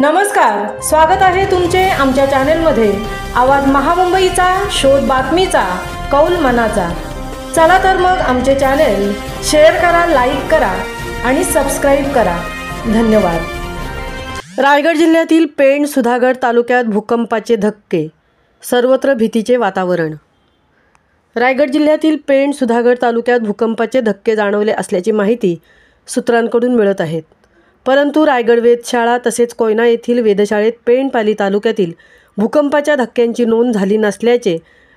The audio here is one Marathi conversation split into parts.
नमस्कार, स्वागत आहे तुमचे आमच्या चॅनलमध्ये। आवाज महामुंबईचा, शोध बातमीचा, कौल मनाचा। चला तर मग आमचे चॅनल शेअर करा, लाईक करा आणि सबस्क्राइब करा। धन्यवाद। रायगड जिल्ह्यातील पेण सुधागड तालुक्यात भूकंपाचे धक्के, सर्वत्र भीतीचे वातावरण। रायगड जिल्ह्यातील पेण सुधागड तालुक्यात भूकंपाचे धक्के जाणवले असल्याची माहिती सूत्रांकडून मिळत आहे। परंतु रायगड वेधशाळा तसेच कोयना येथील वेधशाळेत पेणपाली तालुक्यातील भूकंपाच्या धक्क्यांची नोंद झाली नसल्याचे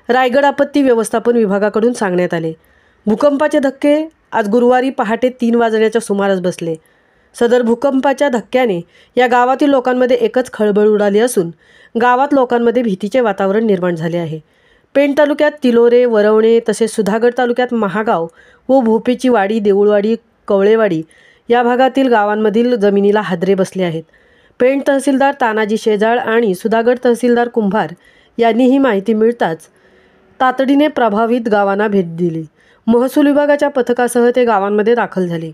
रायगड आपत्ती व्यवस्थापन विभागाकडून सांगण्यात आले। भूकंपाचे धक्के आज गुरुवारी पहाटे 3 वाजण्याच्या सुमारास बसले। सदर भूकंपाच्या धक्क्याने या गावातील लोकांमध्ये एकच खळबळ उडाली असून गावात लोकांमध्ये भीतीचे वातावरण निर्माण झाले आहे। पेण तालुक्यात तिलोरे, वरवणे तसेच सुधागड तालुक्यात महागाव व भोपेची वाडी, देऊळवाडी, कवळेवाडी या भागातील गावांमधील जमिनीला हादरे बसले आहेत। पेण तहसीलदार तानाजी शेजाळ आणि सुधागड तहसीलदार कुंभार यांनी ही माहिती मिळताच तातडीने प्रभावित गावांना भेट दिली। महसूल विभागाच्या पथकासह ते गावांमध्ये दाखल झाले।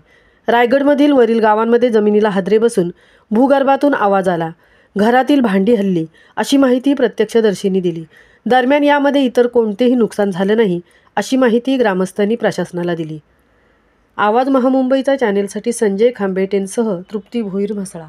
रायगडमधील वरील गावांमध्ये जमिनीला हादरे बसून भूगर्भातून आवाज आला, घरातील भांडी हलली अशी माहिती प्रत्यक्षदर्शींनी दिली। दरम्यान यामध्ये इतर कोणतेही नुकसान झाले नाही अशी माहिती ग्रामस्थांनी प्रशासनाला दिली। आवाज महामुंबईचा चॅनेलसाठी संजय खांबेटेंसह तृप्ती भोईर म्हसळा।